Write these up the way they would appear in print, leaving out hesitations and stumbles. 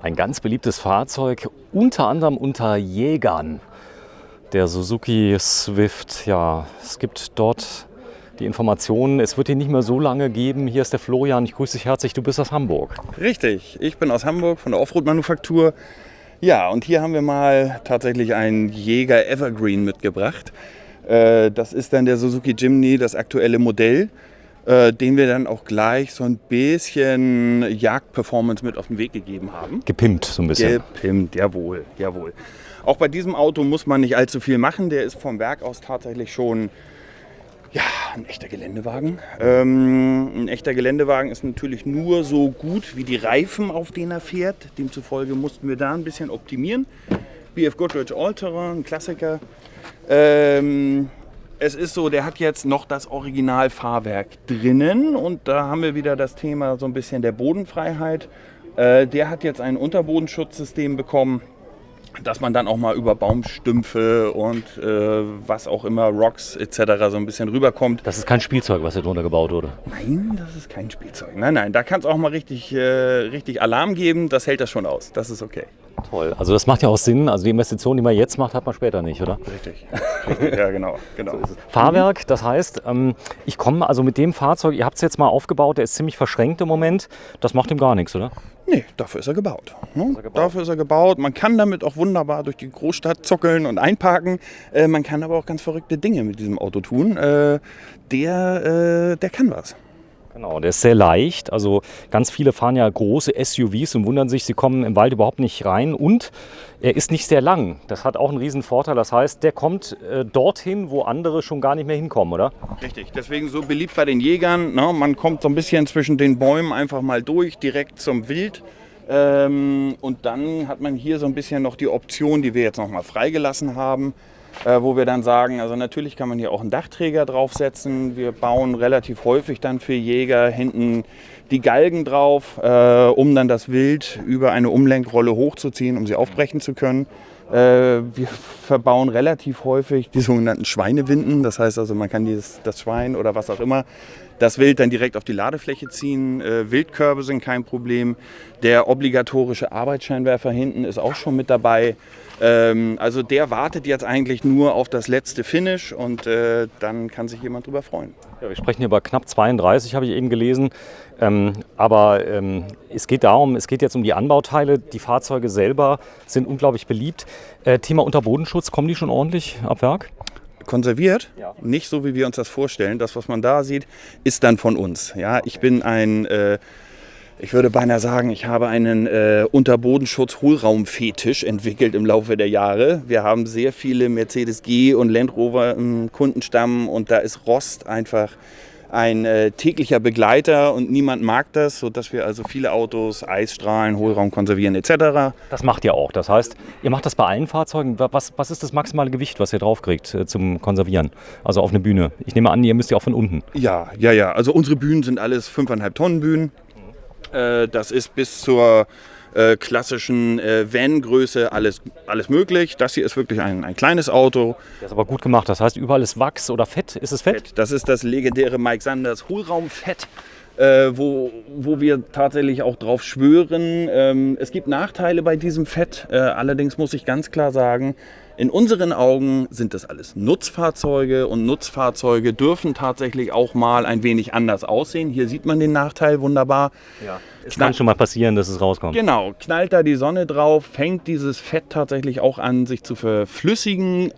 Ein ganz beliebtes Fahrzeug, unter anderem unter Jägern. Der Suzuki Swift. Ja, es gibt dort die Informationen, es wird ihn nicht mehr so lange geben. Hier ist der Florian, ich grüße dich herzlich, du bist aus Hamburg. Richtig, ich bin aus Hamburg von der Offroad-Manufaktur. Ja, und hier haben wir mal tatsächlich einen Jäger Evergreen mitgebracht. Das ist dann der Suzuki Jimny, das aktuelle Modell, den wir dann auch gleich so ein bisschen Jagdperformance mit auf den Weg gegeben haben. Gepimpt so ein bisschen. Gepimpt, jawohl, jawohl. Auch bei diesem Auto muss man nicht allzu viel machen. Der ist vom Werk aus tatsächlich schon ein echter Geländewagen. Ein echter Geländewagen ist natürlich nur so gut wie die Reifen, auf denen er fährt. Demzufolge mussten wir da ein bisschen optimieren. BF Goodrich All-Terrain, ein Klassiker. Es ist so, der hat jetzt noch das Originalfahrwerk drinnen und da haben wir wieder das Thema so ein bisschen der Bodenfreiheit. Der hat jetzt ein Unterbodenschutzsystem bekommen, dass man dann auch mal über Baumstümpfe und was auch immer, Rocks etc. so ein bisschen rüberkommt. Das ist kein Spielzeug, was hier drunter gebaut wurde? Nein, das ist kein Spielzeug. Nein, da kann es auch mal richtig Alarm geben. Das hält das schon aus. Das ist okay. Toll. Also das macht ja auch Sinn. Also die Investition, die man jetzt macht, hat man später nicht, oder? Richtig. Ja, genau. So ist es. Fahrwerk, das heißt, ich komme also mit dem Fahrzeug, ihr habt es jetzt mal aufgebaut, der ist ziemlich verschränkt im Moment. Das macht ihm gar nichts, oder? Nee, dafür ist er gebaut. Ne? Dafür ist er gebaut. Man kann damit auch wunderbar durch die Großstadt zuckeln und einparken. Man kann aber auch ganz verrückte Dinge mit diesem Auto tun. Der kann was. Genau, der ist sehr leicht. Also ganz viele fahren ja große SUVs und wundern sich, sie kommen im Wald überhaupt nicht rein. Und er ist nicht sehr lang. Das hat auch einen riesen Vorteil. Das heißt, der kommt dorthin, wo andere schon gar nicht mehr hinkommen, oder? Richtig, deswegen so beliebt bei den Jägern. Ne? Man kommt so ein bisschen zwischen den Bäumen einfach mal durch, direkt zum Wild. Und dann hat man hier so ein bisschen noch die Option, die wir jetzt noch mal freigelassen haben, wo wir dann sagen, also natürlich kann man hier auch einen Dachträger draufsetzen. Wir bauen relativ häufig dann für Jäger hinten die Galgen drauf, um dann das Wild über eine Umlenkrolle hochzuziehen, um sie aufbrechen zu können. Wir verbauen relativ häufig die sogenannten Schweinewinden. Das heißt also, man kann das Schwein oder was auch immer, das Wild dann direkt auf die Ladefläche ziehen. Wildkörbe sind kein Problem. Der obligatorische Arbeitsscheinwerfer hinten ist auch schon mit dabei. Also der wartet jetzt eigentlich nur auf das letzte Finish und dann kann sich jemand drüber freuen. Ja, wir sprechen hier über knapp 32, habe ich eben gelesen. Aber es geht jetzt um die Anbauteile. Die Fahrzeuge selber sind unglaublich beliebt. Thema Unterbodenschutz, kommen die schon ordentlich ab Werk? Konserviert, ja. Nicht so, wie wir uns das vorstellen. Das, was man da sieht, ist dann von uns. Ja, ich bin ich würde beinahe sagen, ich habe einen Unterbodenschutz-Hohlraumfetisch entwickelt im Laufe der Jahre. Wir haben sehr viele Mercedes G und Land Rover im Kundenstamm und da ist Rost einfach ein täglicher Begleiter und niemand mag das, sodass wir also viele Autos, Eisstrahlen, Hohlraum konservieren etc. Das macht ihr auch. Das heißt, ihr macht das bei allen Fahrzeugen. Was ist das maximale Gewicht, was ihr draufkriegt zum Konservieren? Also auf eine Bühne. Ich nehme an, ihr müsst ja auch von unten. Ja. Also unsere Bühnen sind alles 5,5 Tonnen Bühnen. Das ist bis zur klassischen Van-Größe alles möglich. Das hier ist wirklich ein kleines Auto. Das ist aber gut gemacht. Das heißt, überall ist Wachs oder Fett. Ist es Fett? Das ist das legendäre Mike Sanders Hohlraumfett, wo wir tatsächlich auch drauf schwören. Es gibt Nachteile bei diesem Fett. Allerdings muss ich ganz klar sagen, in unseren Augen sind das alles Nutzfahrzeuge und Nutzfahrzeuge dürfen tatsächlich auch mal ein wenig anders aussehen. Hier sieht man den Nachteil wunderbar. Ja, es kann schon mal passieren, dass es rauskommt. Genau, knallt da die Sonne drauf, fängt dieses Fett tatsächlich auch an, sich zu verflüssigen,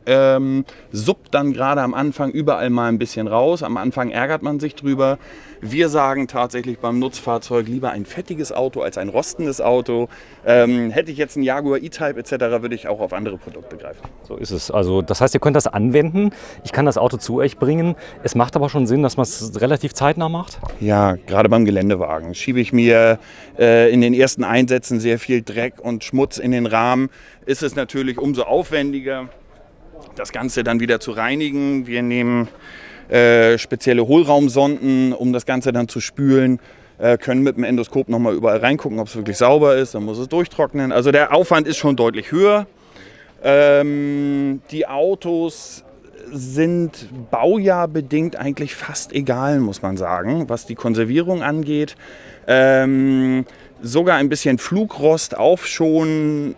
suppt dann gerade am Anfang überall mal ein bisschen raus. Am Anfang ärgert man sich drüber. Wir sagen tatsächlich beim Nutzfahrzeug lieber ein fettiges Auto als ein rostendes Auto. Hätte ich jetzt einen Jaguar E-Type etc., würde ich auch auf andere Produkte greifen. So ist es. Also das heißt, ihr könnt das anwenden. Ich kann das Auto zu euch bringen. Es macht aber schon Sinn, dass man es relativ zeitnah macht? Ja, gerade beim Geländewagen schiebe ich mir in den ersten Einsätzen sehr viel Dreck und Schmutz in den Rahmen. Ist es natürlich umso aufwendiger, das Ganze dann wieder zu reinigen. Wir nehmen spezielle Hohlraumsonden, um das Ganze dann zu spülen. Können mit dem Endoskop nochmal überall reingucken, ob es wirklich sauber ist. Dann muss es durchtrocknen. Also der Aufwand ist schon deutlich höher. Die Autos sind baujahrbedingt eigentlich fast egal, muss man sagen, was die Konservierung angeht. sogar ein bisschen Flugrost aufschonen,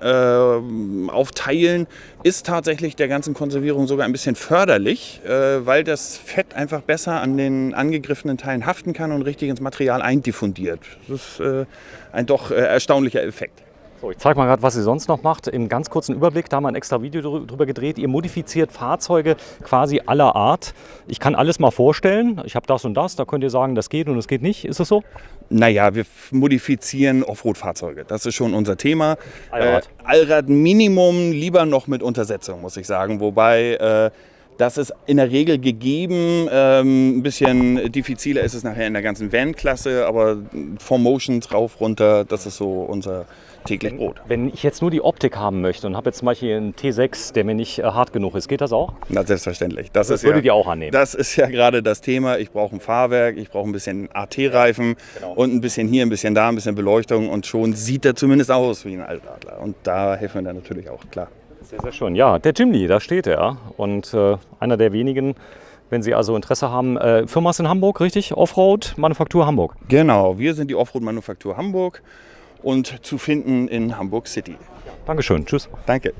aufteilen, ist tatsächlich der ganzen Konservierung sogar ein bisschen förderlich, weil das Fett einfach besser an den angegriffenen Teilen haften kann und richtig ins Material eindiffundiert. Das ist ein doch erstaunlicher Effekt. So, ich zeige mal gerade, was ihr sonst noch macht. Im ganz kurzen Überblick, da haben wir ein extra Video drüber gedreht. Ihr modifiziert Fahrzeuge quasi aller Art. Ich kann alles mal vorstellen. Ich habe das und das. Da könnt ihr sagen, das geht und das geht nicht. Ist es so? Naja, wir modifizieren Offroad-Fahrzeuge. Das ist schon unser Thema. Allrad. Allrad Minimum, lieber noch mit Untersetzung, muss ich sagen. Wobei das ist in der Regel gegeben. Ein bisschen diffiziler ist es nachher in der ganzen Van-Klasse, aber 4Motions rauf, runter, das ist so unser täglich Brot. Wenn ich jetzt nur die Optik haben möchte und habe jetzt zum Beispiel einen T6, der mir nicht hart genug ist, geht das auch? Na, selbstverständlich. Das würdet ihr auch annehmen? Das ist ja gerade das Thema. Ich brauche ein Fahrwerk, ich brauche ein bisschen AT-Reifen und ein bisschen hier, ein bisschen da, ein bisschen Beleuchtung und schon sieht er zumindest aus wie ein Allradler. Und da helfen wir dann natürlich auch, klar. Sehr, sehr schön. Ja, der Jimny, da steht er. Und einer der wenigen, wenn Sie also Interesse haben. Firma ist in Hamburg, richtig? Offroad Manufaktur Hamburg. Genau, wir sind die Offroad Manufaktur Hamburg und zu finden in Hamburg City. Dankeschön. Tschüss. Danke.